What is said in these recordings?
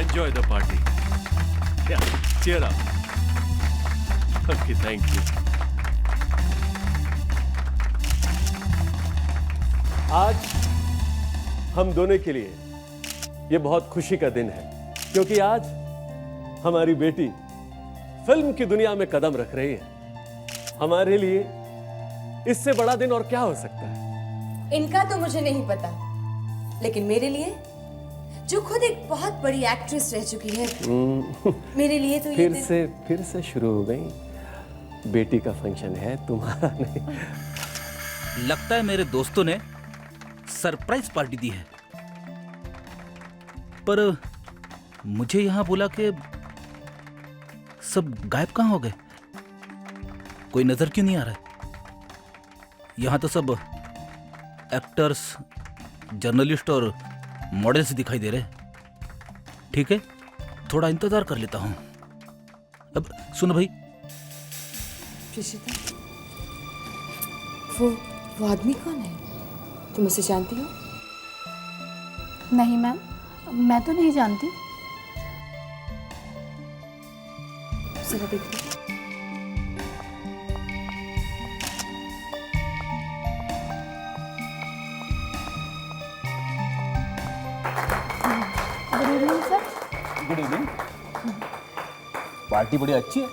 enjoy the party. Yeah, cheer up. Okay, thank you. आज हम दोनों के लिए ये बहुत खुशी का दिन है, क्योंकि आज हमारी बेटी फिल्म की दुनिया में कदम रख रही है। हमारे लिए इससे बड़ा दिन और क्या हो सकता है? इनका तो मुझे नहीं पता, लेकिन मेरे लिए, जो खुद एक बहुत बड़ी एक्ट्रेस रह चुकी है, मेरे लिए तो ये फिर से शुरू हो गई। बेटी का फंक्शन है, तुम्हारा नहीं। लगता है मेरे दोस्तों ने सरप्राइज पार्टी दी है, पर मुझे यहां बोला कि सब गायब कहां हो गए? कोई नजर क्यों नहीं आ रहा है? यहां तो सब एक्टर्स, जर्नलिस्ट और मॉडल्स दिखाई दे रहे। ठीक है, थोड़ा इंतजार कर लेता हूं। अब सुनो भाई, प्रिशिता, वो आदमी कौन है? तुम उसे जानती हो? नहीं मैम, मैं तो नहीं जानती। जरा देखो। Good evening sir. Good evening. Party बड़ी अच्छी है।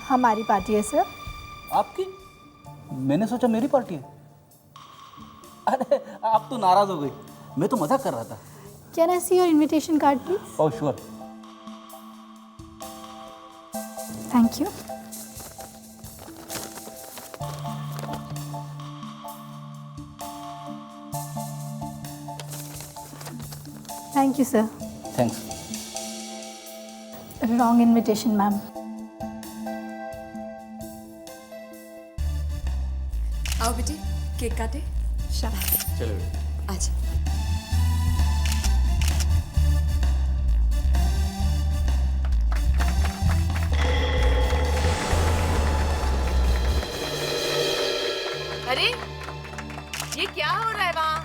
हमारी पार्टी है सर। आपकी? मैंने सोचा मेरी पार्टी है। अरे आप तो नाराज हो गई, मैं तो मजाक कर रहा था। Can I see your invitation card please? Oh sure. Thank you. Thank you sir. Thanks. Wrong invitation ma'am. आओ बेटी, केक काटे। चलो अच्छा। अरे ये क्या हो रहा है वहाँ?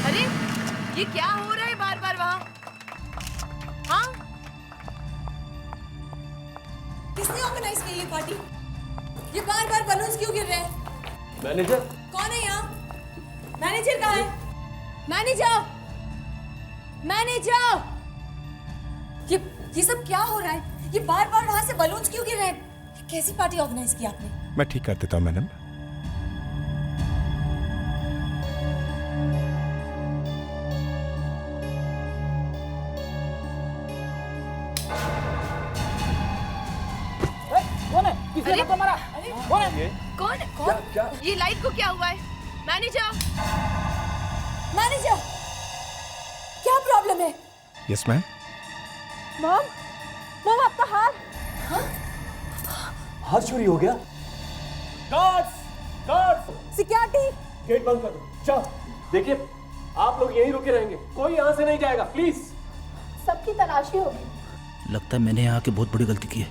अरे ये क्या हो रहा है बार बार वहाँ? हाँ? किसने ऑर्गेनाइज की ये पार्टी? ये बार बार बलून्स क्यों गिर रहे हैं? मैनेजर, कौन है यहाँ? मैनेजर कहाँ है? मैनेजर! मैनेजर! ये सब क्या हो रहा है? ये बार बार वहां से बलून्स क्यों गिर रहे हैं? ये कैसी पार्टी ऑर्गेनाइज की आपने? मैं ठीक कर देता हूँ मैडम। कौन है? किसने अरे? धक्का मारा? कौन है? कौन? ये लाइट को क्या हुआ है? मैनेजर! मैनेजर! क्या प्रॉब्लम है? Yes ma'am. मॉम आपका हार। हाथ चोरी हो गया। Guards, guards, security! गेट बंद कर दो। चल, देखिए, आप लोग यहीं रुके रहेंगे, कोई यहाँ से नहीं जाएगा, प्लीज। सबकी तलाशी होगी। लगता है मैंने यहाँ के बहुत बड़ी गलती की है।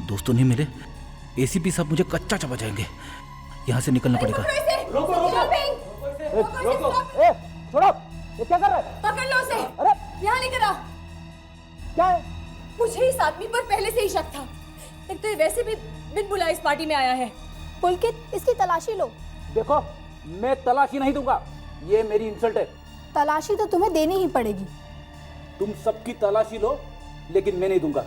दोस्तों नहीं मिले, एसीपी साहब मुझे कच्चा चबा जाएंगे। यहाँ से निकलना पड़ेगा। रोको, रोको। रोको। छोड़ो, ये क्या कर रहा है? पकड़ लो उसे! अरे यहाँ लेकर आओ। क्या है? मुझे इस आदमी पर पहले से ही शक था। एक तो ये वैसे भी बिन बुलाए इस पार्टी में आया है। पुलकित, इसकी तलाशी लो। देखो, मैं तलाशी नहीं दूंगा, ये मेरी इंसल्ट है। तलाशी तो तुम्हें देनी ही पड़ेगी। तुम सबकी तलाशी लो, लेकिन मैं नहीं दूंगा।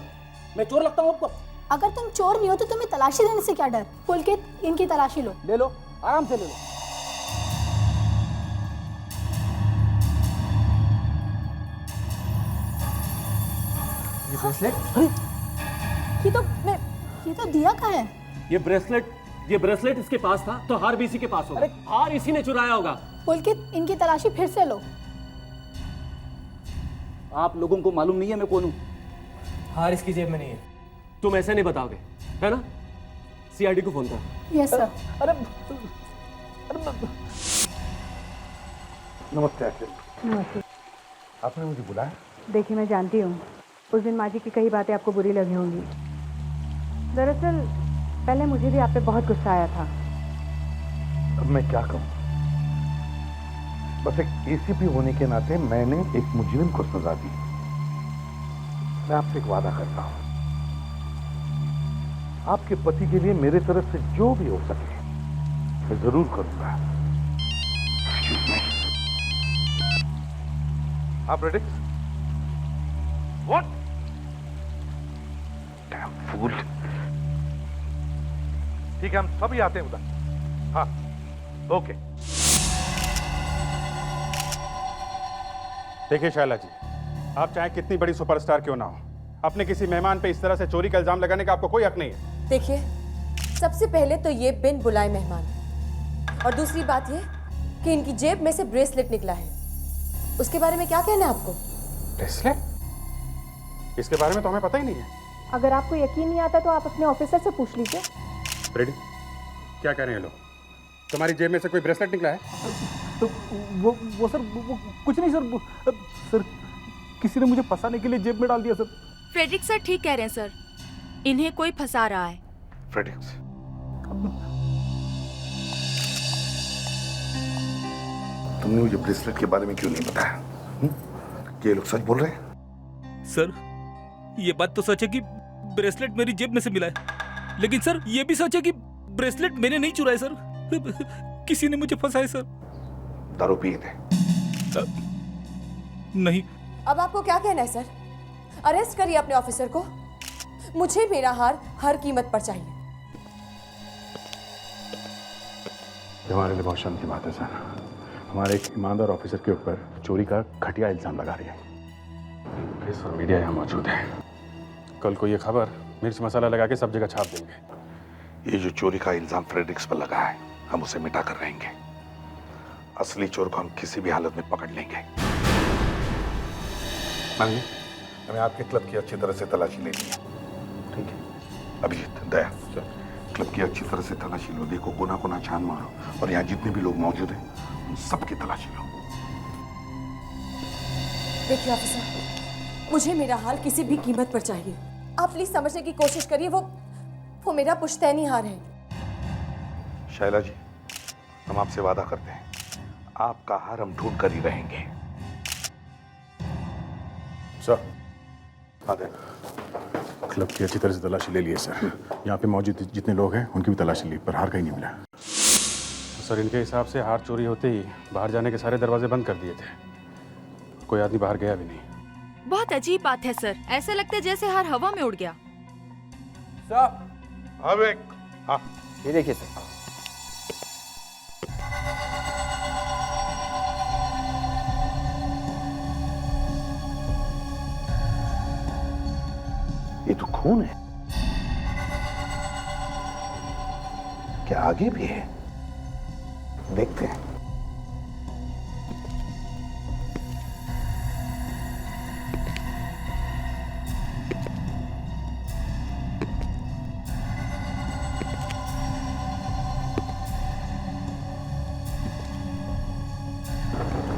मैं चोर लगता हूँ आपको? अगर तुम चोर नहीं हो तो तुम्हें तलाशी देने से क्या डर? पुलकित, इनकी तलाशी लो। ले लो, आराम से ले लो। ये ब्रेसलेट? ये तो दिया का है। ये ब्रेसलेट इसके पास था, तो हार भी इसी के पास होगा। हार इसी ने चुराया होगा। पुलकित, इनकी तलाशी फिर से लो। आप लोगों को मालूम नहीं है मैं कौन हूँ? हार इसकी जेब में नहीं है। तुम ऐसे नहीं बताओगे, है ना? सीआईडी को फोन कर। Yes sir. अरे नमस्ते आंटी। नमस्ते। आपने मुझे बुलाया? देखिए, मैं जानती हूँ उस दिन माँ जी की कई बातें आपको बुरी लगी होंगी। दरअसल पहले मुझे भी आप पे बहुत गुस्सा आया था। अब मैं क्या कहूं? बस एक एसीपी होने के नाते मैंने एक मुजरिम को सजा दी। मैं आपसे एक वादा करता हूं, आपके पति के लिए मेरे तरफ से जो भी हो सके मैं जरूर करूंगा। Excuse me. आप रेडी? What? Damn fool. ठीक है, हम सभी आते हैं उधर। हाँ, ओके। देखिए शैला जी, आप चाहे कितनी बड़ी सुपरस्टार क्यों ना हो, अपने किसी मेहमान पे इस तरह से चोरी का इल्जाम लगाने का आपको कोई हक नहीं है। देखिए, सबसे पहले तो ये बिन बुलाए मेहमान, और दूसरी बात ये कि इनकी जेब में से ब्रेसलेट निकला है। उसके बारे में क्या कहना है आपको? ब्रेसलेट? इसके बारे में तो हमें पता ही नहीं है। अगर आपको यकीन नहीं आता तो आप अपने ऑफिसर से पूछ लीजिए। रेडी? क्या कह रहे हैं लोग? तुम्हारी जेब में से कोई ब्रेसलेट निकला है? तो वो सर, वो कुछ नहीं सर। सर, किसी ने मुझे फंसाने के लिए जेब में डाल दिया सर। फ्रेडरिक सर ठीक कह रहे हैं सर, इन्हें कोई फंसा रहा है। फ्रेडरिक्स, तुमने मुझे ब्रेसलेट के बारे में क्यों नहीं बताया? ये लोग सच बोल रहे हैं? सर, ये बात तो सच है कि ब्रेसलेट मेरी जेब में से मिला है, लेकिन सर ये भी सच है कि ब्रेसलेट मैंने नहीं चुराया सर। किसी ने मुझे फंसाया सर। दारू पिए थे? नहीं। अब आपको क्या कहना है सर? अरेस्ट करिए अपने ऑफिसर को। मुझे मेरा हार हर कीमत पर चाहिए। हमारे लिए बहुत शर्म की बात है सर, हमारे एक ईमानदार ऑफिसर के ऊपर चोरी का घटिया इल्जाम लगा रही है। प्रेस और मीडिया यहाँ मौजूद है, कल को ये खबर मिर्च मसाला लगा के सब जगह छाप देंगे। ये जो चोरी का इल्जाम फ्रेडरिक्स पर लगा है, हम उसे मिटा कर रहेंगे। असली चोर को हम किसी भी हालत में पकड़ लेंगे। हमें आपके क्लब की अच्छी तरह से तलाशी लेनी है, ठीक है? अभिजीत, दया, क्लब की अच्छी तरह से तलाशी लो। देखो, कोना कोना छान मारो, और यहाँ जितने भी लोग मौजूद हैं उन सबकी तलाशी लो। देखिए ऑफिसर, मुझे मेरा हाल किसी भी कीमत पर चाहिए। आप प्लीज समझने की कोशिश करिए, वो मेरा पुश्तैनी हार है। शैला जी, हम आपसे वादा करते हैं, आपका हार हम ढूंढ कर ही रहेंगे। सर, क्लब की अच्छी तरह से तलाशी ले लिए सर। यहाँ पे मौजूद जितने लोग हैं उनकी भी तलाशी ली, पर हार कहीं नहीं मिला। सर, इनके हिसाब से हार चोरी होते ही बाहर जाने के सारे दरवाजे बंद कर दिए थे, कोई आदमी बाहर गया भी नहीं। बहुत अजीब बात है सर, ऐसा लगता है जैसे हार हवा में उड़ गया। अब एक, हाँ, ये देखिए सर। ये तो खून है। क्या आगे भी है? देखते हैं।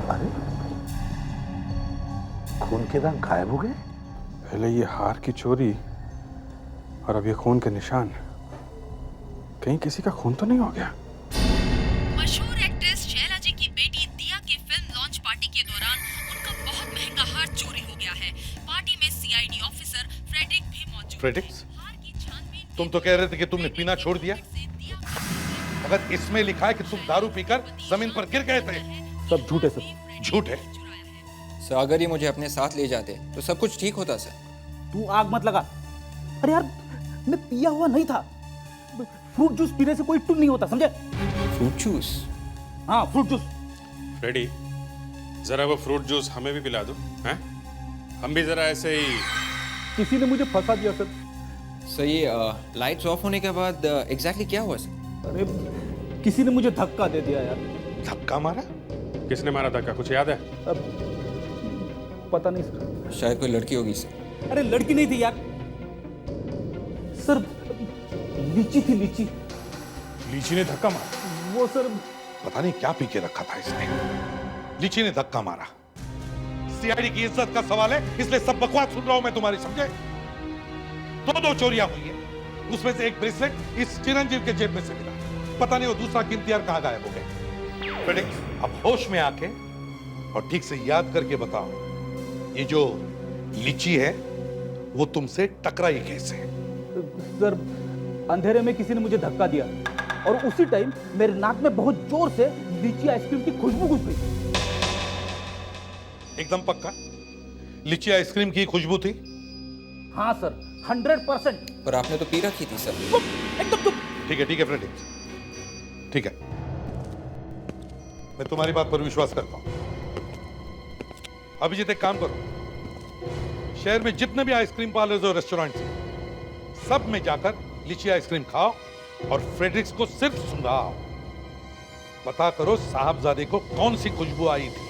अरे, खून के रंग गायब हो गए। पहले ये हार की चोरी और अब ये खून के निशान, कहीं किसी का खून तो नहीं हो गया? मशहूर एक्ट्रेस शैला जी की बेटी दिया की फिल्म लॉन्च पार्टी के दौरान उनका बहुत महंगा हार चोरी हो गया है। पार्टी में सीआईडी ऑफिसर फ्रेडरिक भी मौजूद है। फ्रेडरिक्स, हार की छानबीन तुम तो कह रहे थे कि तुमने पीना छोड़ दिया। अगर इसमें लिखा है कि तुम दारू पीकर जमीन पर गिर गए थे, सब झूठ है सर। झूठ है। सर, अगर ये मुझे अपने साथ ले जाते तो सब कुछ ठीक होता सर। तू आग मत लगा। अरे यार, मैं पिया हुआ नहीं था। फ्रूट जूस पीने से कोई टुन नहीं होता, समझे? Fruit juice? हाँ, फ्रूट जूस। फ्रेडी, जरा वो फ्रूट जूस हमें भी पिला दो, हैं? हम भी जरा ऐसे ही। किसी ने मुझे फंसा दिया सर। सर, ये लाइट्स ऑफ होने के बाद एग्जैक्टली क्या हुआ सर? अरे, किसी ने मुझे धक्का दे दिया यार। धक्का मारा? किसने मारा धक्का, कुछ याद है? अब पता नहीं सर। शायद कोई लड़की होगी सर। अरे लड़की नहीं थी यार सर, लीची थी, लीची। लीची ने धक्का मारा? वो सर, पता नहीं क्या पी के रखा था इसने। लीची ने धक्का मारा। सीआईडी की इज्जत का सवाल है, इसलिए सब बकवास सुन रहा हूं मैं तुम्हारी, समझे? दो चोरियां हुई है, उसमें से एक ब्रेसलेट इस चिरंजीव के जेब में से मिला। पता नहीं वो दूसरा कीमती हार कहाँ गायब हो गया। फ्रेडरिक्स, अब होश में आके और ठीक से याद करके बताओ, ये जो लीची है वो तुमसे टकराई कैसे? सर, अंधेरे में किसी ने मुझे धक्का दिया और उसी टाइम मेरे नाक में बहुत जोर से लीची आइसक्रीम की खुशबू घुस गई। एकदम पक्का लीची आइसक्रीम की खुशबू थी? हाँ सर, 100%। पर आपने तो पी रखी थी सर। एकदम चुप। ठीक है फ्रेडरिक्स, ठीक है, मैं तुम्हारी बात पर विश्वास करता हूं। अभिजीत, एक काम करो, शहर में जितने भी आइसक्रीम पार्लर्स और रेस्टोरेंट्स हैं, सब में जाकर लीची आइसक्रीम खाओ और फ्रेडरिक्स को सिर्फ सुंघाओ। पता करो साहबजादे को कौन सी खुशबू आई थी।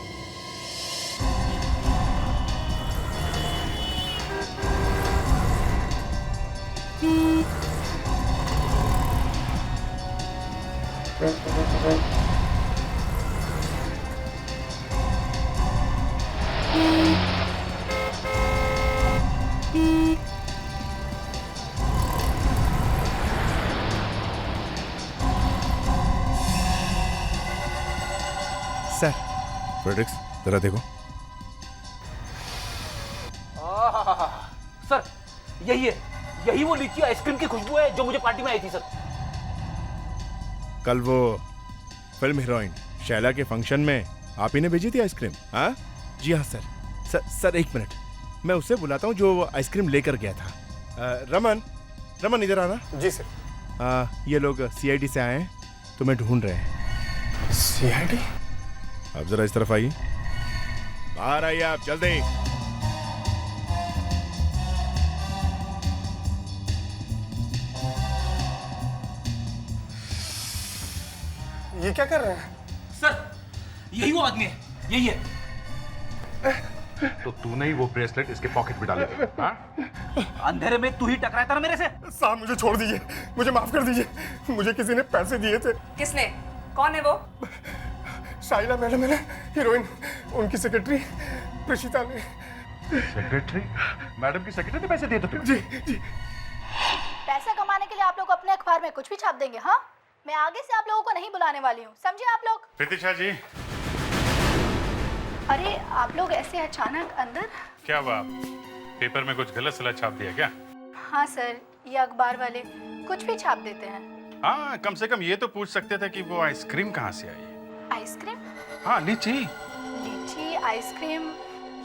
सर, फ्रेडरिक्स जरा देखो। सर, यही वो लीची आइसक्रीम की खुशबू है जो मुझे पार्टी में आई थी सर। कल वो फिल्म हीरोइन शैला के फंक्शन में आप ही ने भेजी थी आइसक्रीम? हाँ जी हाँ सर। सर एक मिनट, मैं उसे बुलाता हूँ जो आइसक्रीम लेकर गया था। रमन इधर आना। जी सर। ये लोग सीआईडी से आए हैं, तुम्हें ढूंढ रहे हैं। सीआईडी? आप जरा इस तरफ आइए। बाहर आइए आप, जल्दी। ये क्या कर रहे हैं? सर, यही वो आदमी है, यही है। तो तूने ही वो ब्रेसलेट इसके पॉकेट में डाले थे? हाँ? अंधेरे में तू ही टकराया था ना मेरे से। साहब मुझे छोड़ दीजिए, मुझे माफ कर दीजिए। मुझे किसी ने पैसे दिए थे। किसने? कौन है वो? शाइला मैडम है ना, हीरोइन, उनकी सेक्रेटरी प्रशिता ने। सेक्रेटरी? मैडम की सेक्रेटरी ने पैसे दिए थे तुम्हें? जी। पैसा कमाने के लिए आप लोग अपने अखबार में कुछ भी छाप देंगे? हाँ, मैं आगे से आप लोगों को नहीं बुलाने वाली हूँ, समझे आप लोग? प्रतीक्षा जी। अरे आप लोग ऐसे अचानक अंदर? क्या हुआ, पेपर में कुछ गलत सलत छाप दिया क्या? हाँ सर, ये अखबार वाले कुछ भी छाप देते हैं। हाँ, कम से कम ये तो पूछ सकते थे कि वो आइसक्रीम कहाँ से आई? आइसक्रीम? हाँ, लीची आइसक्रीम,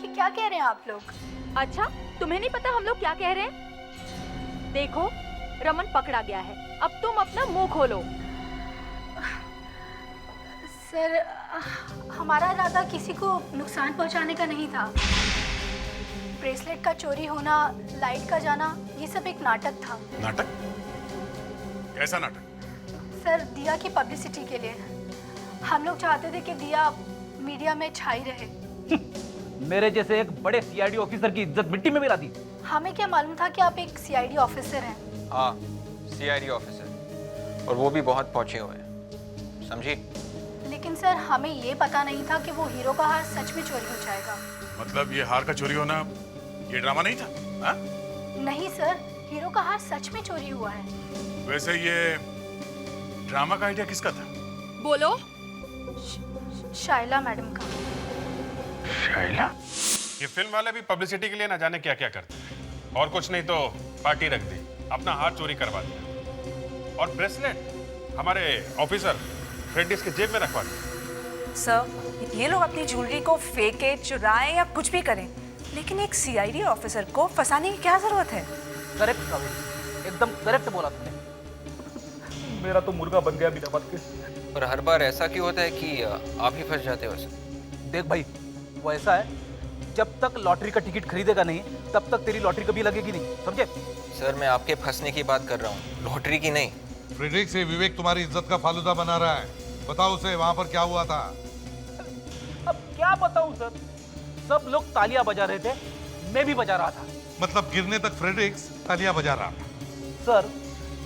ये क्या कह रहे हैं आप लोग? अच्छा, तुम्हें नहीं पता हम लोग क्या कह रहे हैं? देखो, रमन पकड़ा गया है, अब तुम अपना मुंह खोलो। सर, हमारा इरादा किसी को नुकसान पहुंचाने का नहीं था। ब्रेसलेट का चोरी होना, लाइट का जाना, ये सब एक नाटक था। नाटक? कैसा नाटक? सर, दिया की पब्लिसिटी के लिए हम लोग चाहते थे कि दिया मीडिया में छाई रहे। मेरे जैसे एक बड़े सीआईडी ऑफिसर की इज्जत मिट्टी में मिला दी। हमें क्या मालूम था कि आप एक सीआईडी ऑफिसर हैं। हाँ, सीआईडी ऑफिसर, और वो भी बहुत पहुंचे हुए हैं, समझी? लेकिन सर, हमें ये पता नहीं था कि वो हीरो का हार सच में चोरी हो जाएगा। मतलब ये हार का चोरी होना ये ड्रामा नहीं था? हाँ? नहीं सर, हीरो का हार सच में चोरी हुआ है। वैसे ये ड्रामा का आइडिया किसका था? बोलो। शाइला मैडम का। शाइला? ये फिल्म वाले भी पब्लिसिटी के लिए ना जाने क्या क्या करते हैं, और कुछ नहीं तो पार्टी रख दी, अपना हार चोरी करवा दिया, और ब्रेसलेट हमारे ऑफिसर फ्रेडरिक्स के जेब में रखवा दिया। सर, ये लोग अपनी ज्वेलरी को फेंके, चुराएं या कुछ भी करें, लेकिन एक सीआईडी ऑफिसर को फंसाने की क्या जरूरत है? करेक्ट कावेरी, एकदम करेक्ट बोला तुमने। मेरा तो मुर्गा बन गया बिना बात के। और हर बार ऐसा क्यों होता है कि आप ही फंस जाते हो वैसे? देख भाई, वो ऐसा है, जब तक लॉटरी का टिकट खरीदेगा नहीं तब तक तेरी लॉटरी कभी लगेगी नहीं, समझे? सर, मैं आपके फंसने की बात कर रहा हूँ, लॉटरी की नहीं। फ्रेडरिक्स, से विवेक तुम्हारी इज्जत का फालूदा बना रहा है। बताओ उसे वहां पर क्या हुआ था। अब क्या बताऊं सर, सब लोग तालियां बजा रहे थे, मैं भी बजा रहा था। मतलब गिरने तक फ्रेडरिक्स तालियां बजा रहा था? सर,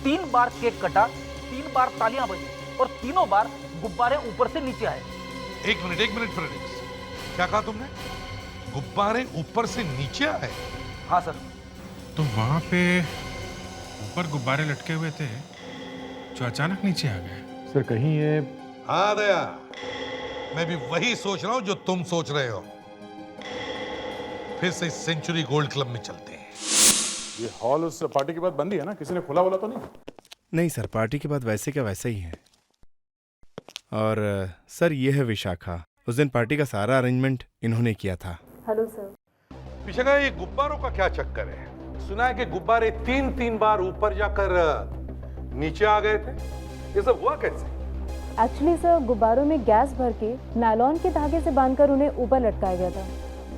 3 बार केक कटा, 3 बार तालियां बजी और तीनों बार गुब्बारे ऊपर से नीचे आए। एक मिनट फ्रेडरिक्स, क्या कहा तुमने? गुब्बारे ऊपर से नीचे आए? हाँ सर। तो वहां पे ऊपर गुब्बारे लटके हुए थे जो अचानक नीचे आ गए। सर कहीं ये हाँ दया, मैं भी वही सोच रहा हूँ जो तुम सोच रहे हो। फिर से सेंचुरी गोल्ड क्लब में चलते हैं। ये हॉल उस पार्टी के बाद बंद ही है ना? किसी ने खोला बोला तो नहीं? नहीं सर, पार्टी के बाद वैसे क्या वैसे ही है। और सर ये है विशाखा। उस दिन पार्टी का सारा अरेंजमेंट इन्होंने किया था। Hello sir. विशाखा, ये गुब्बारों का क्या चक्कर है? सुना है कि गुब्बारे 3-3 बार ऊपर जाकर नीचे आ गए थे। ये सब हुआ कैसे? एक्चुअली सर, गुब्बारों में गैस भर के नायलॉन के धागे से बांधकर उन्हें ऊपर लटकाया गया था।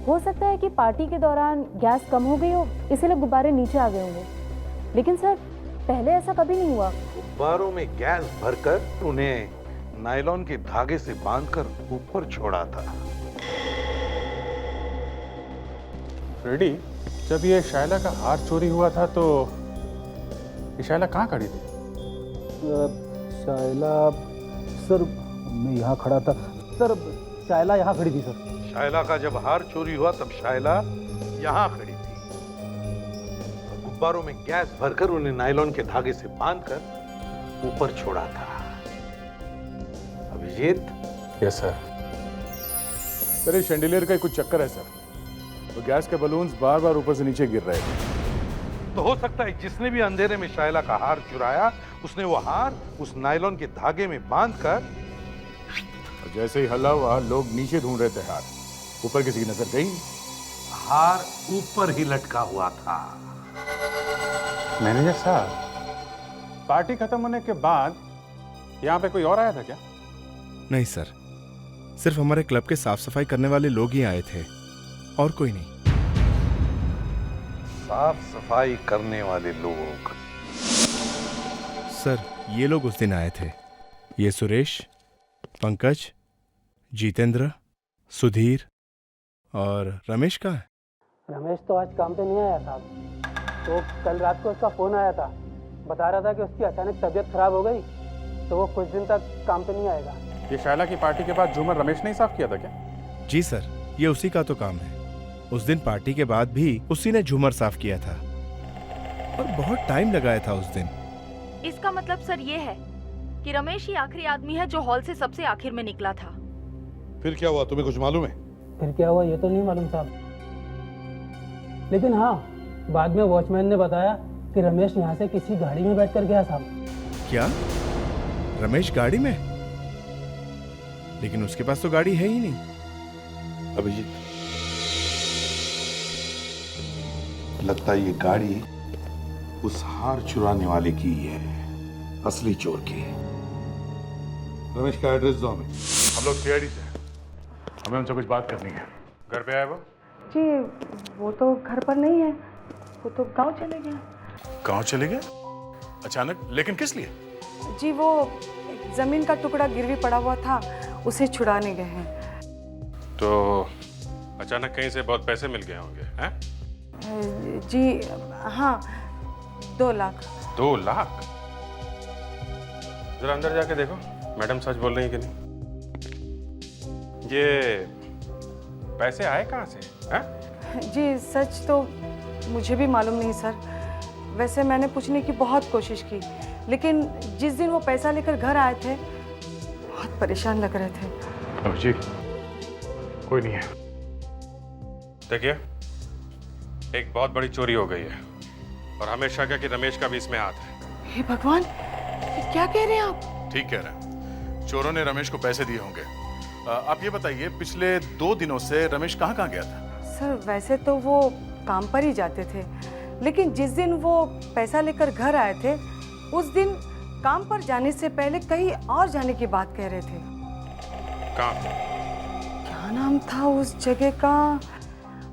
हो सकता है कि पार्टी के दौरान गैस कम हो गई हो, इसीलिए गुब्बारे नीचे आ गए होंगे। लेकिन सर, पहले ऐसा कभी नहीं हुआ। गुब्बारों में गैस भरकर उन्हें नायलॉन के धागे से बांधकर ऊपर छोड़ा था। फ्रेडी, जब ये शायला का हार चोरी हुआ था तो ये शायला कहाँ खड़ी थी? शायला सर, मैं यहाँ खड़ा था सर। शायला यहाँ खड़ी थी सर। शायला का जब हार चोरी हुआ तब शायला यहाँ खड़ी थी। गुब्बारों में गैस भरकर उन्हें नायलॉन के धागे से बांधकर ऊपर छोड़ा था। अभिजीत? Yes sir. सर ये शैंडिलियर का कुछ चक्कर है सर। तो गैस के बलून्स बार बार ऊपर से नीचे गिर रहे थे। तो हो सकता है जिसने भी अंधेरे में शायला का हार चुराया, उसने वो हार उस नायलॉन के धागे में बांधकर, और जैसे ही हल्ला हुआ लोग नीचे ढूंढ रहे थे हार। ऊपर किसी की नजर गई? हार ऊपर ही लटका हुआ था। मैनेजर साहब, पार्टी खत्म होने के बाद यहाँ पे कोई और आया था क्या? नहीं सर, सिर्फ हमारे क्लब के साफ सफाई करने वाले लोग ही आए थे, और कोई नहीं। साफ सफाई करने वाले लोग? सर ये लोग उस दिन आए थे। ये सुरेश, पंकज, जितेंद्र, सुधीर और रमेश का है। रमेश तो आज काम पे नहीं आया साहब। तो कल रात को उसका फोन आया था, बता रहा था कि उसकी अचानक तबीयत खराब हो गई, तो वो कुछ दिन तक काम पे नहीं आएगा। ये शायला की पार्टी के बाद झूमर रमेश ने ही साफ किया था क्या? जी सर, ये उसी का तो काम है। उस दिन पार्टी के बाद भी उसी ने झूमर साफ किया था, और बहुत टाइम लगाया था उस दिन। इसका मतलब सर ये है कि रमेश ही आखिरी आदमी है जो हॉल से सबसे आखिर में निकला था। फिर क्या हुआ, तुम्हें कुछ मालूम है? फिर क्या हुआ ये तो नहीं मालूम साहब, लेकिन हाँ, बाद में वॉचमैन ने बताया कि रमेश यहाँ से किसी गाड़ी में बैठकर गया साहब। क्या? रमेश गाड़ी में? लेकिन उसके पास तो गाड़ी है ही नहीं। अभिजीत, लगता है ये गाड़ी उस हार चुराने वाले की ही है, असली चोर की। रमेश का एड्रेस दो हमें। हम लोग सीआईडी से, हमें उनसे कुछ बात करनी है। घर पे आए वो? जी वो तो घर पर नहीं है, वो तो गांव चले गए। गांव चले गए अचानक? लेकिन किस लिए? जी वो जमीन का टुकड़ा गिरवी पड़ा हुआ था, उसे छुड़ाने गए हैं। तो अचानक कहीं से बहुत पैसे मिल गए होंगे हैं? जी हाँ, 2 लाख। 2 लाख? जरा अंदर जाके देखो, मैडम सच बोल रही है कि नहीं। ये पैसे आए कहाँ से हैं? जी सच तो मुझे भी मालूम नहीं सर। वैसे मैंने पूछने की बहुत कोशिश की, लेकिन जिस दिन वो पैसा लेकर घर आए थे बहुत परेशान लग रहे थे। अभिजीत, कोई नहीं है। देखिए, एक बहुत बड़ी चोरी हो गई है, और हमें शक है कि रमेश का भी इसमें हाथ है। हे भगवान, ये क्या कह रहे हैं आप? ठीक कह रहे हैं, चोरों ने रमेश को पैसे दिए होंगे। आप ये बताइए, पिछले 2 दिनों से रमेश कहाँ कहाँ गया था? सर वैसे तो वो काम पर ही जाते थे, लेकिन जिस दिन वो पैसा लेकर घर आए थे उस दिन काम पर जाने से पहले कहीं और जाने की बात कह रहे थे। कहाँ? क्या नाम था उस जगह का?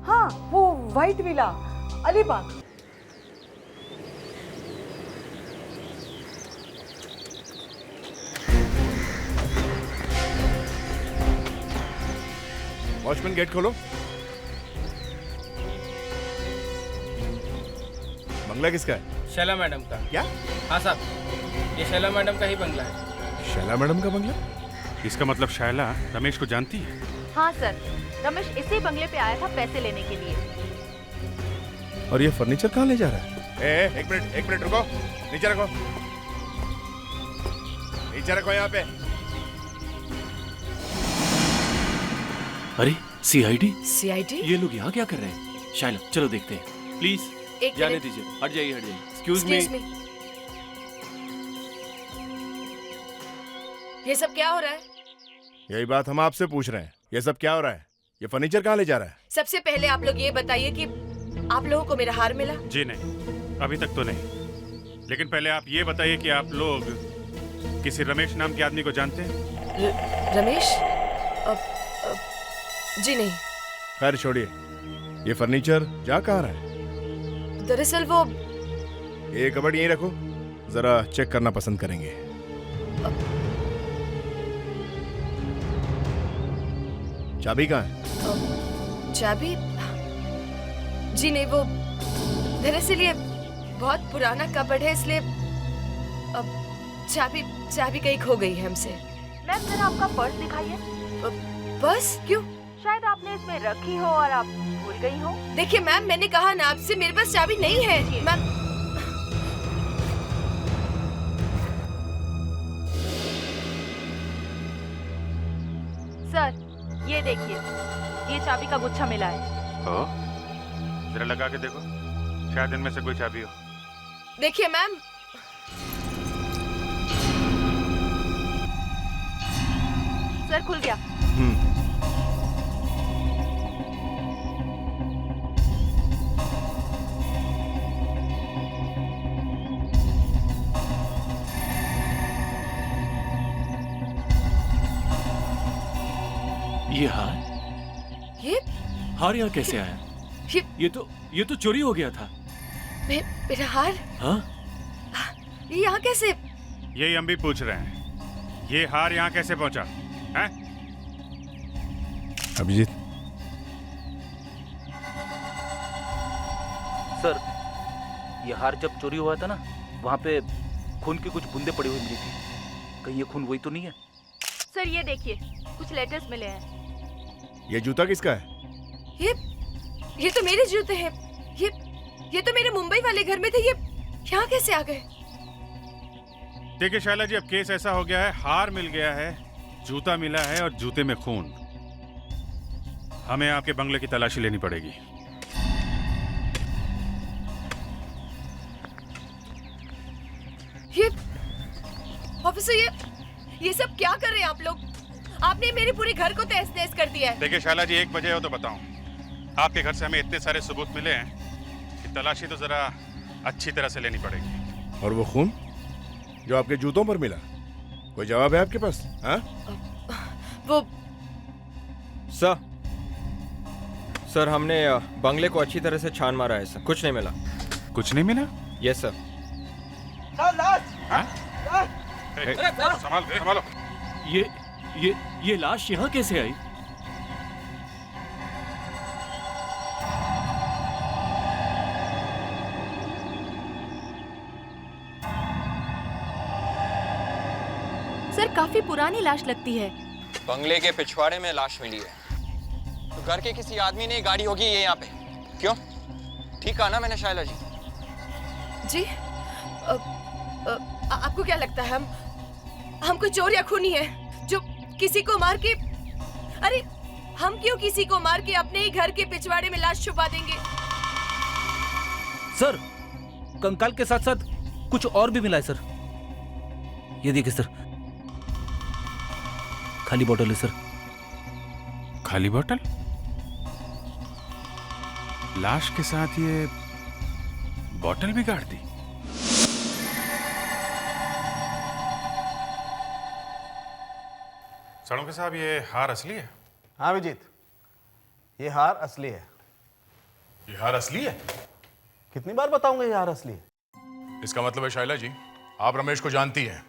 हाँ, वो white villa, Alibag. Watchman gate खोलो। बंगला किसका है? शैला मैडम का। क्या? हाँ साहब, ये शैला मैडम का ही बंगला है। शैला मैडम का बंगला? इसका मतलब शैला रमेश को जानती है? हाँ सर, रमेश इसी बंगले पे आया था पैसे लेने के लिए। और ये फर्नीचर कहाँ ले जा रहा है? एक मिनट रुको, नीचे रखो, नीचे रखो यहाँ पे। अरे सीआईडी सीआईडी? ये लोग यहाँ क्या कर रहे हैं? शाइला चलो देखते हैं, प्लीज जाने दीजिए। हट जाइए हट जाइए। Excuse me. ये सब क्या हो रहा है? यही बात हम आपसे पूछ रहे हैं, ये सब क्या हो रहा है? ये फर्नीचर कहाँ ले जा रहा है? सबसे पहले आप लोग ये बताइए कि आप लोगों को मेरा हार मिला? जी नहीं, अभी तक तो नहीं। लेकिन पहले आप ये बताइए कि आप लोग किसी रमेश नाम के आदमी को जानते हैं? रमेश? जी नहीं। खैर छोड़िए, ये फर्नीचर जा कहाँ रहा है? दरअसल वो ये कबर्ड यहीं रखो, जरा चेक करना पसंद करेंगे। चाबी कहाँ है? चाबी? जी नहीं, वो दरअसल ये बहुत पुराना कबर्ड है, इसलिए अब चाबी कहीं खो गई है हमसे। मैम जरा आपका पर्स दिखाइए। पर्स? क्यों? शायद आपने इसमें रखी हो और आप भूल गई हो। देखिए मैम, मैंने कहा ना आपसे, मेरे पास चाबी नहीं है। मैम सर ये देखिए, ये चाबी का गुच्छा मिला है। जरा लगा के देखो, शायद इनमें से कोई चाबी हो। देखिए मैम, सर खुल गया। ये हार यहाँ कैसे आया? ये तो चोरी हो गया था। मेरा हार? हाँ? ये यहाँ कैसे? यही हम भी पूछ रहे हैं, ये हार यहाँ कैसे पहुंचा है? अभिजीत, सर ये हार जब चोरी हुआ था ना, वहाँ पे खून की कुछ बूंदें पड़ी हुई मिली थी। कहीं ये खून वही तो नहीं है? सर ये देखिए, कुछ लेटर्स मिले हैं। ये जूता किसका है? ये तो मेरे जूते हैं। ये तो मेरे मुंबई वाले घर में थे। ये यहाँ कैसे आ गए? देखिए शाइला जी, अब केस ऐसा हो गया है, हार मिल गया है, जूता मिला है और जूते में खून। हमें आपके बंगले की तलाशी लेनी पड़ेगी। ऑफिसर, ये सब क्या कर रहे हैं आप लोग? आपने मेरे पूरे घर को तहस नहस कर दिया है। देखिए शाइला जी, 1 बजे हो तो बताऊं, आपके घर से हमें इतने सारे सबूत मिले हैं कि तलाशी तो जरा अच्छी तरह से लेनी पड़ेगी। और वो खून जो आपके जूतों पर मिला, कोई जवाब है आपके पास? हाँ? वो सर हमने बंगले को अच्छी तरह से छान मारा है सर, कुछ नहीं मिला। कुछ नहीं मिला? Yes sir. संभालो। ये लाश यहाँ कैसे आई? सर काफी पुरानी लाश लगती है। बंगले के पिछवाड़े में लाश मिली है, तो घर के किसी आदमी ने गाड़ी होगी ये यहाँ पे। क्यों? ठीक कहा ना मैंने शाइला जी? जी आपको क्या लगता है हम कोई चोर या खूनी है जो किसी को मार के? अरे हम क्यों किसी को मार के अपने ही घर के पिछवाड़े में लाश छुपा देंगे? सर कंकाल के साथ साथ कुछ और भी मिला है सर। ये देखिए सर, खाली बोतल है सर। खाली बोतल? लाश के साथ ये बोतल भी गाड़ दी? सड़ों साहब, ये हार असली है? हाँ विजीत, ये हार असली है। ये हार असली है? कितनी बार बताऊंगा ये हार असली है? इसका मतलब है शाइला जी, आप रमेश को जानती हैं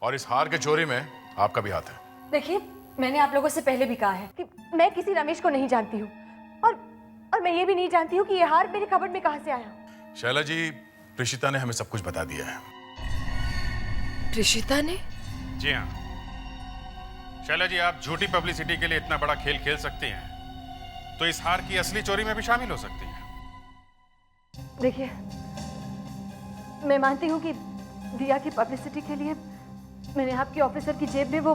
और इस हार के चोरी में आपका भी हाथ है। देखिए, मैंने आप लोगों से पहले भी कहा है कि मैं किसी रमेश को नहीं जानती हूँ, और मैं ये भी नहीं जानती हूँ कि ये हार मेरे कबर्ड में कहाँ से आया। शाइला जी, प्रीशिता ने हमें सब कुछ बता दिया है। प्रीशिता ने? जी हाँ शाइला जी, आप झूठी पब्लिसिटी के लिए इतना बड़ा खेल खेल सकती हैं, तो इस हार की असली चोरी में भी शामिल हो सकती हैं। देखिए, मैं मानती हूँ कि दिया की पब्लिसिटी के लिए मैंने आपके ऑफिसर की जेब में वो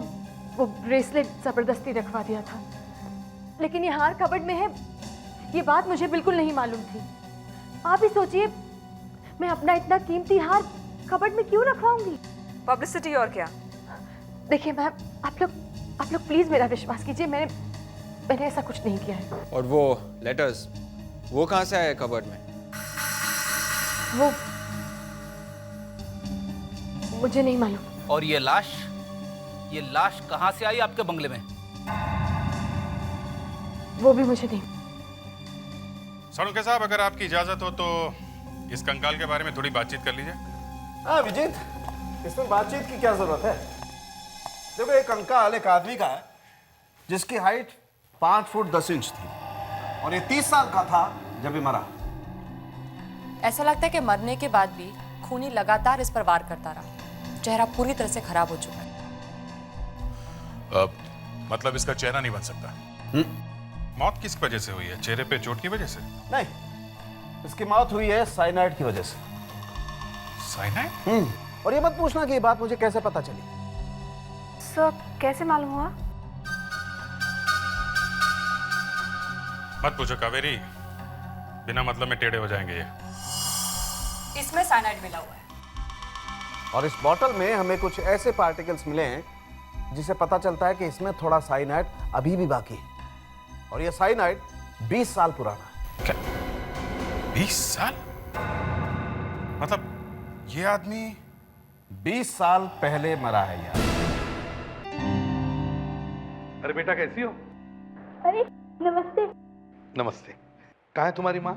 ब्रेसलेट जबरदस्ती रखवा दिया था, लेकिन ये हार कबर्ड में है, ये बात मुझे बिल्कुल नहीं मालूम थी। आप ही सोचिए, मैं अपना इतना कीमती हार कबर्ड में क्यों रखवाऊंगी? पब्लिसिटी और क्या? देखिए मैम, आप लोग प्लीज मेरा विश्वास कीजिए, मैंने ऐसा कुछ नहीं किया है। और वो लेटर्स, वो कहाँ से आया कबर्ड में? वो मुझे नहीं मालूम। और ये लाश कहाँ से आई आपके बंगले में? वो भी मुझे नहीं। सालुंके साहब, अगर आपकी इजाजत हो तो इस कंकाल के बारे में थोड़ी बातचीत कर लीजिए। हाँ विजीत, इसमें बातचीत की क्या जरूरत है? देखो, एक कंकाल एक आदमी का है जिसकी हाइट 5 फुट 10 इंच थी और ये 30 साल का था जब ये मरा। ऐसा लगता है कि मरने के बाद भी खूनी लगातार इस पर वार करता रहा। चेहरा पूरी तरह से खराब हो चुका है। मतलब इसका चेहरा नहीं बन सकता। मौत किस वजह से हुई है? चेहरे पे चोट की वजह से? नहीं, इसकी मौत हुई है साइनाइड की वजह से। साइनाइड? और ये मत पूछना कि ये बात मुझे कैसे पता चली। सर, कैसे मालूम हुआ? मत पूछो कावेरी, बिना मतलब में टेढ़े हो जाएंगे ये। इसमें साइनाइड मिला हुआ है और इस बोतल में हमें कुछ ऐसे पार्टिकल्स मिले हैं जिसे पता चलता है कि इसमें थोड़ा साइनाइड अभी भी बाकी है। और ये साइनाइड 20 साल पुराना है। क्या? 20 साल? मतलब ये आदमी 20 साल पहले मरा है यार। अरे बेटा, कैसी हो? अरे नमस्ते। नमस्ते। कहाँ है तुम्हारी माँ?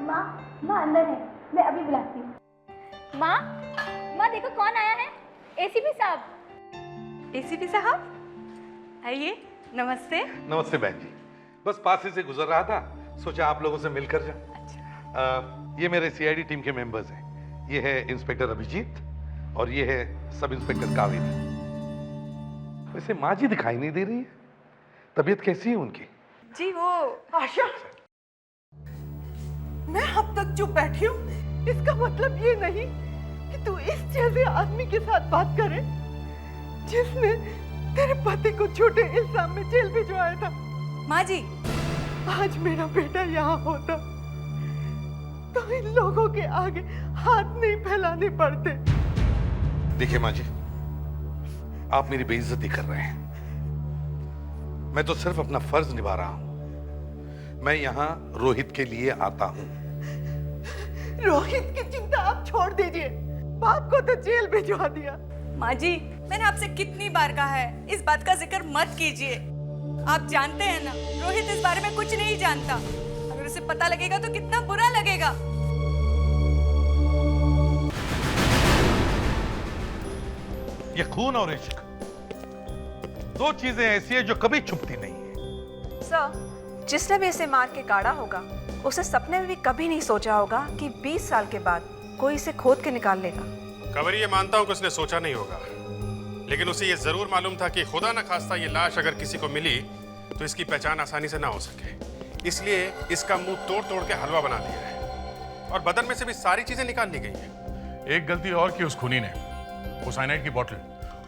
माँ अंदर है, मैं अभी बुलाती हूँ। माँ देखो कौन आया है। एसीपी साहब। एसीपी साहब, आइए। नमस्ते। नमस्ते बहन जी, बस पास ही से गुजर रहा था, सोचा आप लोगों से मिलकर जाऊं। अच्छा। ये मेरे सीआईडी टीम के मेंबर्स हैं। ये है इंस्पेक्टर अभिजीत और ये है सब इंस्पेक्टर कावेरी। वैसे माँ जी दिखाई नहीं दे रही है, तबीयत कैसी है उनकी? जी वो आशा, मैं अब तक चुप बैठी हूँ, इसका मतलब ये नहीं कि तू इस जैसे आदमी के साथ बात करे जिसने तेरे पति को झूठे इल्जाम में जेल भिजवाया था। माँ जी, आज मेरा बेटा यहाँ होता तो इन लोगों के आगे हाथ नहीं फैलाने पड़ते। देखिए माँ जी, आप मेरी बेइज्जती कर रहे हैं। मैं तो सिर्फ अपना फर्ज निभा रहा हूं। मैं यहाँ रोहित के लिए आता हूँ। रोहित की चिंता आप छोड़ दीजिए, बाप को तो जेल भिजवा दिया। माँ जी, मैंने आपसे कितनी बार कहा है इस बात का जिक्र मत कीजिए। आप जानते हैं ना, रोहित इस बारे में कुछ नहीं जानता। अगर उसे पता लगेगा तो कितना बुरा लगेगा। ये खून और इश्क, दो चीजें ऐसी है जो कभी छुपती नहीं है। सर, जिसने भी इसे मार के गाड़ा होगा, उसे सपने में भी कभी नहीं सोचा होगा कि 20 साल के बाद कोई इसे खोद के निकाल लेगा। कावेरी, ये मानता हूँ कि उसने सोचा नहीं होगा, लेकिन उसे ये जरूर मालूम था कि खुदा न खास्ता ये लाश अगर किसी को मिली तो इसकी पहचान आसानी से ना हो सके। इसलिए इसका मुंह तोड़ तोड़ के हलवा बना दिया है और बदन में से भी सारी चीजें निकाल ली गई है। एक गलती और की उस खूनी ने, वो साइनाइड की बोतल,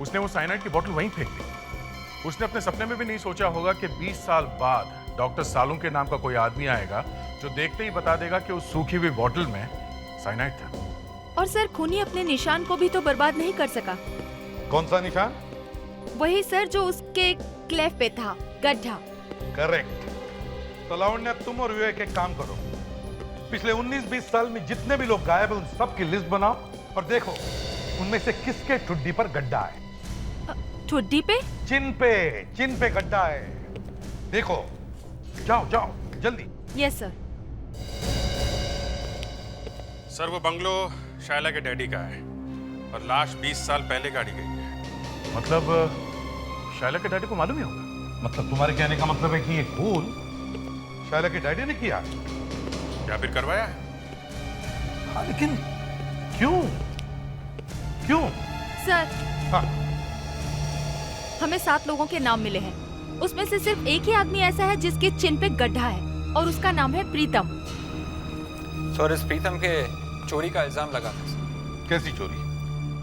उसने वो साइनाइड की बोतल वहीं फेंक दी। उसने अपने सपने में भी नहीं सोचा होगा कि 20 साल बाद डॉक्टर सालुंके के नाम का कोई आदमी आएगा जो देखते ही बता देगा कि उस सूखी हुई बोतल में साइनाइड था। और सर, खूनी अपने निशान को भी तो बर्बाद नहीं कर सका। कौन सा निशान? वही सर जो उसके क्लेफ पे था, गड्ढा। करेक्ट। तो लावण्य, तुम और विवेक एक काम करो, पिछले 19-20 साल में जितने भी लोग गायब हैं उन सब की लिस्ट बनाओ और देखो उनमें से किसके ठुड्डी पर गड्ढा है। ठुड्डी पे? चिन पे गड्ढा है। देखो, जाओ जाओ जल्दी। Yes sir. सर, वो बंगलो शायला के डैडी का है और लाश 20 साल पहले गाड़ी गई है। मतलब शायला के डैडी को मालूम ही होगा। मतलब तुम्हारे कहने का मतलब है कि ये खून शायला के डैडी ने किया या फिर करवाया है? हाँ, लेकिन क्यों? सर, हाँ, हमें 7 लोगों के नाम मिले हैं। उसमें से सिर्फ एक ही आदमी ऐसा है जिसके चिन पे गड्ढा है और उसका नाम है प्रीतम। सर, इस प्रीतम के चोरी का इल्जाम लगा था। कैसी चोरी?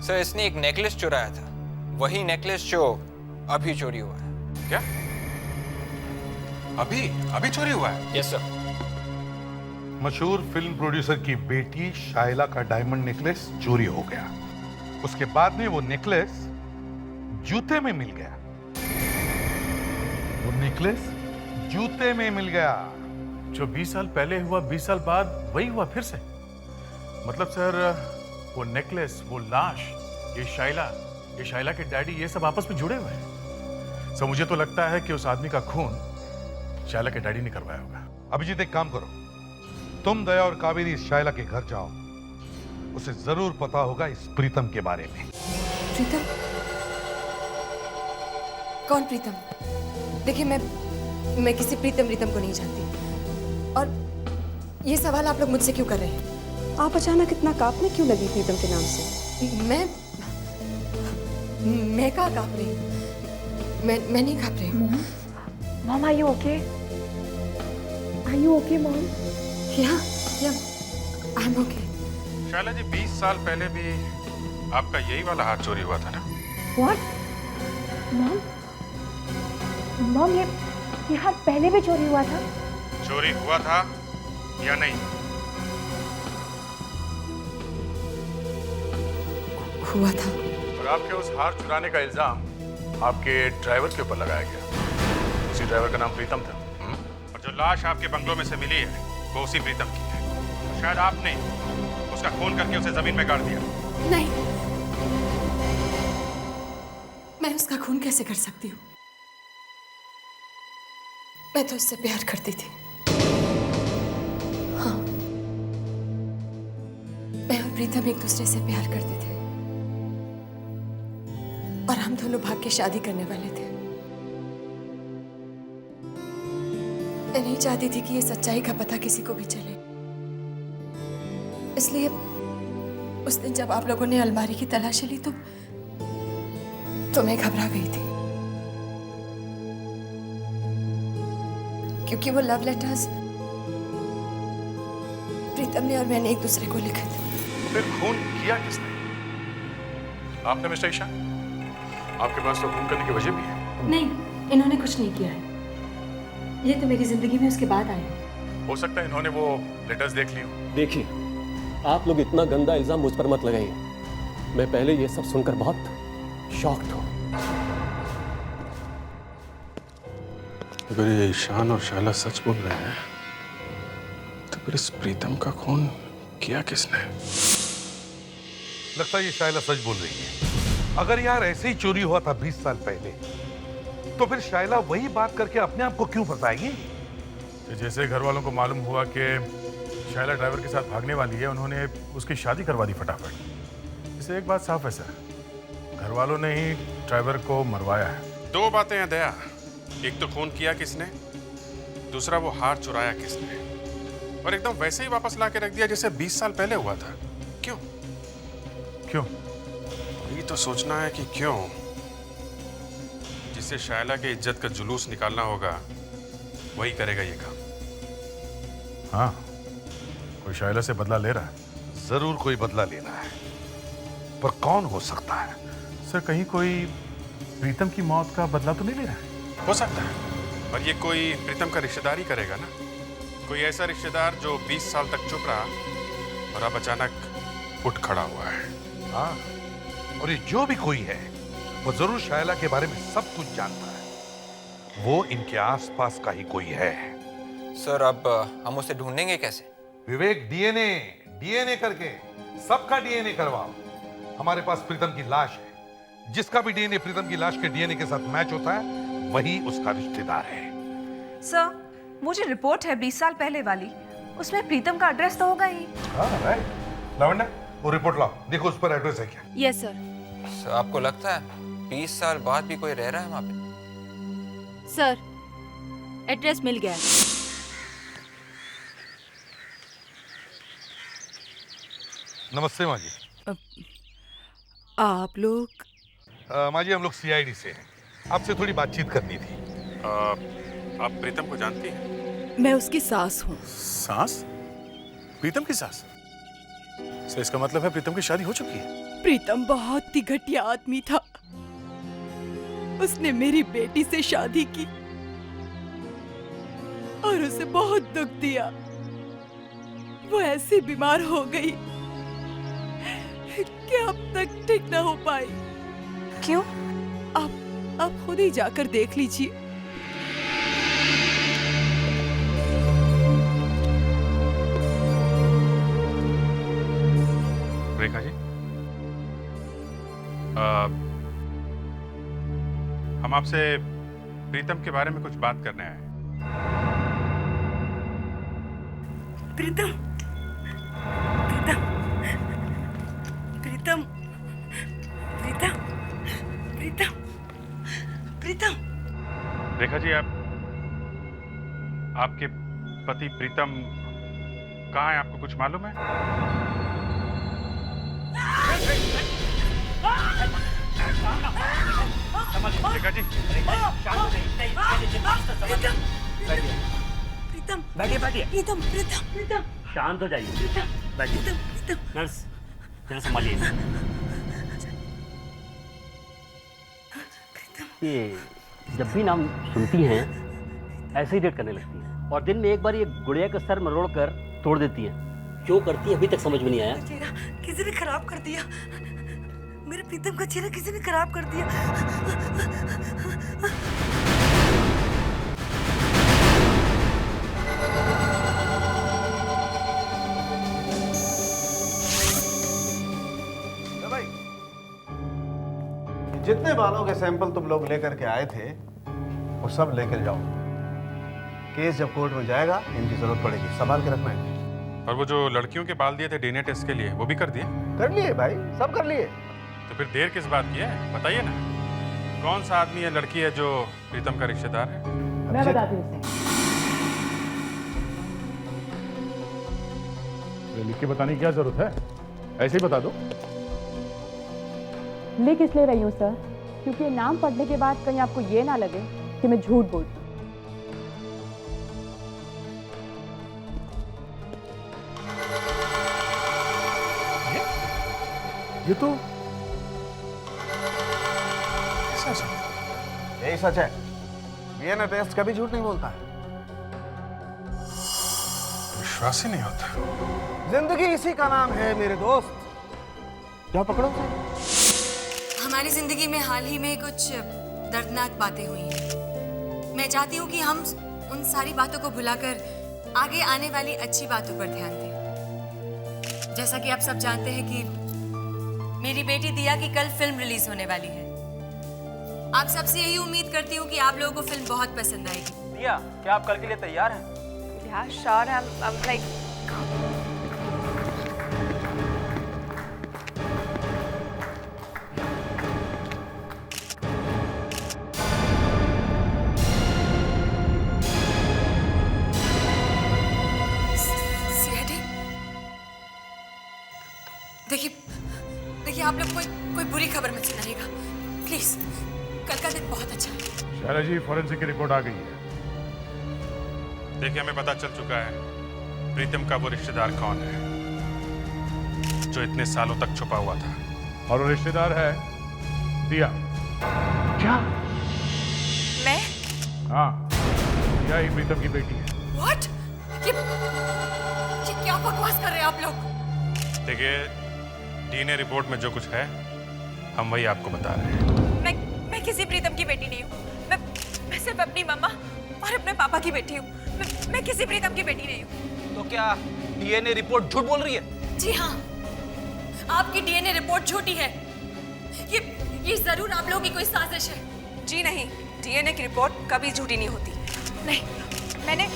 सर इसने एक नेकलेस चुराया था, वही नेकलेस जो अभी चोरी हुआ है। क्या? अभी चोरी हुआ है? Yes sir. मशहूर फिल्म प्रोड्यूसर की बेटी शाइला का डायमंड नेकलेस चोरी हो गया। उसके बाद में वो नेकलेस जूते में मिल गया। वो नेकलेस जूते में मिल गया। जो 20 साल पहले हुआ 20 साल बाद वही हुआ फिर से? मतलब सर वो नेकलेस, वो लाश, ये शाइला के डैडी, ये सब आपस में जुड़े हुए हैं। सर मुझे तो लगता है कि उस आदमी का खून शाइला के डैडी ने करवाया होगा। अभिजीत एक काम करो, तुम दया और कावेरी इस शाइला के घर जाओ, उसे जरूर पता होगा इस प्रीतम के बारे में। प्रीतम? कौन प्रीतम? देखिए मैं किसी प्रीतम को नहीं जानती। और ये सवाल आप लोग मुझसे क्यों कर रहे हैं? आप अचानक इतना कांपने क्यों लगी प्रीतम के नाम से? मैं कहाँ कांप रही हूँ? मैं नहीं कांप रही हूँ। Mom are you okay? Are you okay mom? Yeah I M okay. शाइला जी 20 साल पहले भी आपका यही वाला हाथ चोरी हुआ था ना? व्हाट? मॉम ये हाथ पहले भी चोरी हुआ था? चोरी हुआ था या नहीं? हुआ था। और आपके उस हार चुराने का इल्जाम आपके ड्राइवर के ऊपर लगाया गया। उसी ड्राइवर का नाम प्रीतम था। और जो लाश आपके बंगलों में से मिली है वो उसी प्रीतम की है। और शायद आपने उसका खून करके उसे जमीन में गाड़ दिया। नहीं, मैं उसका खून कैसे कर सकती हूँ? मैं तो उससे प्यार करती थी। हाँ, मैं और प्रीतम एक दूसरे से प्यार करते थे और हम दोनों भाग के शादी करने वाले थे। मैं नहीं चाहती थी कि ये सच्चाई का पता किसी को भी चले, इसलिए उस दिन जब आप लोगों ने अलमारी की तलाशी ली तो मैं घबरा गई थी, क्योंकि वो लव लेटर्स प्रीतम ने और मैंने एक दूसरे को लिखे थे। फिर खून किया किसने? आपने मिस्टर ईशा? आपके पास तो खून करने की वजह भी है। नहीं, इन्होंने कुछ नहीं किया है। ये तो मेरी जिंदगी में उसके बाद आए। हो सकता है इन्होंने वो लेटर्स देख ली हो। देखिए, आप लोग इतना गंदा इल्जाम मुझ पर मत लगाइए। मैं पहले ये सब सुनकर बहुत शॉक्ड हूँ। अगर ये ईशान और शाइला सच बोल रहे हैं तो फिर इस प्रीतम का खून किया किसने? लगता है ये शाइला सच बोल रही है। अगर यार ऐसे ही चोरी हुआ था 20 साल पहले, तो फिर शाइला वही बात करके अपने आप को क्यों फंसाएगी? तो जैसे घर वालों को मालूम हुआ कि शाइला ड्राइवर के साथ भागने वाली है, उन्होंने उसकी शादी करवा दी फटाफट। इससे एक बात साफ है सर, घर वालों ने ही ड्राइवर को मरवाया है। दो बातें हैं दया, एक तो खून किया किसने, दूसरा वो हार चुराया किसने, और एकदम वैसे ही वापस ला के रख दिया जैसे 20 साल पहले हुआ था। क्यों? ये तो सोचना है कि क्यों। जिससे शाइला के इज्जत का जुलूस निकालना होगा वही करेगा ये काम। हाँ, कोई शाइला से बदला ले रहा है। जरूर कोई बदला लेना है, पर कौन हो सकता है? सर कहीं कोई प्रीतम की मौत का बदला तो नहीं ले रहा है? हो सकता है, पर ये कोई प्रीतम का रिश्तेदार ही करेगा ना। कोई ऐसा रिश्तेदार जो 20 साल तक चुप रहा और अब अचानक उठ खड़ा हुआ है। हाँ, और ये जो भी कोई है वो जरूर शाइला के बारे में सब कुछ जानता है। वो इनके आसपास का ही कोई है। सर अब हम उसे ढूंढेंगे कैसे? विवेक, डीएनए करके सबका डीएनए करवाओ। हमारे पास प्रीतम की लाश है, जिसका भी डीएनए प्रीतम की लाश के डीएनए के साथ मैच होता है वही उसका रिश्तेदार है। सर, वो जो रिपोर्ट है 20 साल पहले वाली, उसमें प्रीतम का एड्रेस तो होगा ही। हाँ, राइट। लावण्या, वो रिपोर्ट लाओ, देखो उस पर एड्रेस है क्या। Yes sir. सर आपको लगता है 20 साल बाद भी कोई रह रहा है वहाँ पे? सर, एड्रेस मिल गया। नमस्ते माँ जी। आप लोग? माँ जी, हम लोग सीआईडी से हैं, आपसे थोड़ी बातचीत करनी थी। आप प्रीतम को जानती हैं? मैं उसकी सास हूँ। सास? प्रीतम की सास? तो इसका मतलब है प्रीतम की शादी हो चुकी है? प्रीतम बहुत ही घटिया आदमी था। उसने मेरी बेटी से शादी की और उसे बहुत दुख दिया। वो ऐसी बीमार हो गई कि अब तक ठीक न हो पाई। क्यों? आप खुद ही जाकर देख लीजिए। रेखा जी, हम आपसे प्रीतम के बारे में कुछ बात करने आए हैं। प्रीतम, प्रीतम, प्रीतम, प्रीतम, प्रीतम, प्रीतम। रेखा जी, आपके पति प्रीतम कहाँ है, आपको कुछ मालूम है? रेखा जी, प्रीतम, बैठिए बैठिए। प्रीतम, प्रीतम, प्रीतम, शांत हो जाइए। बैठिए। नर्स, जरा संभालिए। ये जब भी नाम सुनती हैं ऐसे ही रेट करने लगती हैं और दिन में एक बार ये गुड़िया का सर मरोड़ कर तोड़ देती हैं। क्यों करती है अभी तक समझ में नहीं आया। चेहरा किसी ने खराब कर दिया। मेरे प्रीतम का चेहरा किसी ने खराब कर दिया। भाई, जितने बालों के सैंपल तुम लोग लेकर के आए थे वो सब लेकर जाओ। केस जब कोर्ट में जाएगा इनकी जरूरत पड़ेगी, संभाल के रखना है। और वो जो लड़कियों के बाल दिए थे डीएनए टेस्ट के लिए, वो भी कर दिए? कर लिए भाई, सब कर लिए। तो फिर देर किस बात की है, बताइए ना। कौन सा आदमी है, लड़की है जो प्रीतम का रिश्तेदार है? मैं बताती हूँ। लिख के बताने की क्या जरूरत है, ऐसे ही बता दो। लिख इसलिए रही हूँ सर, क्योंकि नाम पढ़ने के बाद कहीं आपको ये ना लगे कि मैं झूठ बोलती हूँ। ये तो यही सच है। डीएनए टेस्ट कभी झूठ नहीं बोलता है। विश्वास ही नहीं होता। जिंदगी इसी का नाम है मेरे दोस्त। क्या पकड़ो? हमारी जिंदगी में हाल ही में कुछ दर्दनाक बातें हुई हैं। मैं चाहती हूँ कि हम उन सारी बातों को भुलाकर आगे आने वाली अच्छी बातों पर ध्यान दें। जैसा कि आप सब जानते हैं कि मेरी बेटी दिया की कल फिल्म रिलीज होने वाली है। आप सबसे यही उम्मीद करती हूँ कि आप लोगों को फिल्म बहुत पसंद आएगी। दिया, क्या आप कल के लिए तैयार हैं? Yeah, sure. I'm like. देखिए आप लोग कोई बुरी खबर मत सुनाइएगा प्लीज। कल का दिन बहुत अच्छा है। शैला जी, फॉरेंसिक की रिपोर्ट आ गई है। देखिए, हमें पता चल चुका है प्रीतम का वो रिश्तेदार कौन है जो इतने सालों तक छुपा हुआ था। और वो रिश्तेदार है दिया। क्या? मैं? हाँ, दिया ही प्रीतम की बेटी है। What? ये क्या बकवास कर रहे हैं आप लोग? देखिए, डीएनए रिपोर्ट में जो कुछ है हम वही आपको बता रहे हैं। मैं किसी प्रीतम की बेटी नहीं हूँ। मैं सिर्फ अपनी मम्मा और अपने पापा की बेटी हूँ। मैं किसी प्रीतम की बेटी नहीं हूँ। तो क्या डीएनए रिपोर्ट झूठ बोल रही है? जी हाँ, आपकी डीएनए रिपोर्ट झूठी है। ये जरूर आप लोगों की कोई साजिश है। जी नहीं, डीएनए की रिपोर्ट कभी झूठी नहीं होती। नहीं, मैंने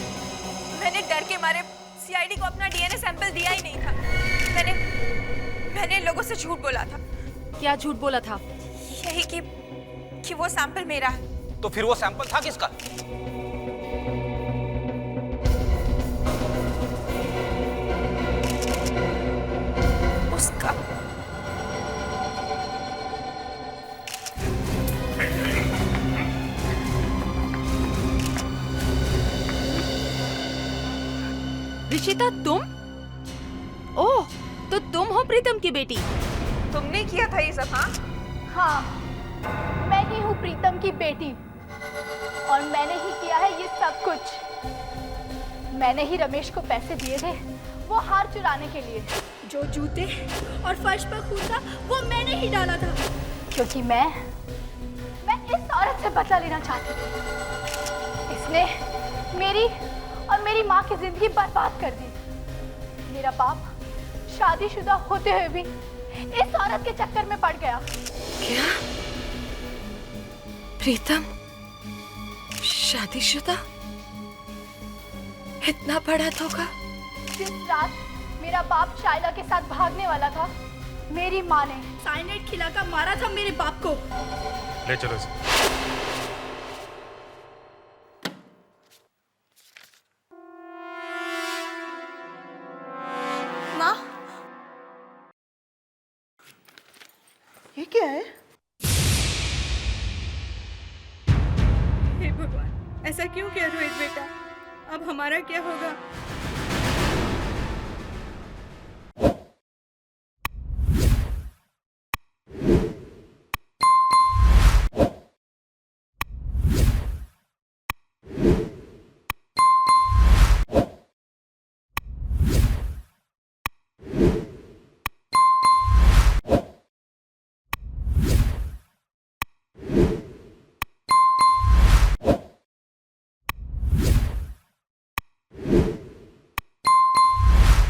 डर के मारे सीआईडी को अपना डीएनए सैंपल दिया ही नहीं था। मैंने लोगों से झूठ बोला था। क्या झूठ बोला था? यही कि वो सैंपल मेरा है। तो फिर वो सैंपल था किसका? उसका। ऋषिता, तुम? ओह, तो तुम हो प्रीतम की बेटी। तुमने किया था ये सब? हाँ हाँ, मैं ही हूँ प्रीतम की बेटी और मैंने ही किया है ये सब कुछ। मैंने ही रमेश को पैसे दिए थे वो हार चुराने के लिए। जो जूते और फर्श पर खून था वो मैंने ही डाला था, क्योंकि मैं इस औरत से बदला लेना चाहती थी। इसने मेरी और मेरी माँ की जिंदगी बर्बाद कर दी। मेरा बाप शादीशुदा होते हुए भी इस औरत के चक्कर में पड़ गया। क्या? प्रीतम शादीशुदा? इतना बड़ा धोखा? जिस रात मेरा बाप शाइला के साथ भागने वाला था, मेरी माँ ने साइनाइड खिलाकर मारा था मेरे बाप को। ले चलो इसे। माँ, ये क्या है? हे भगवान, ऐसा क्यों किया रोहित बेटा? अब हमारा क्या होगा?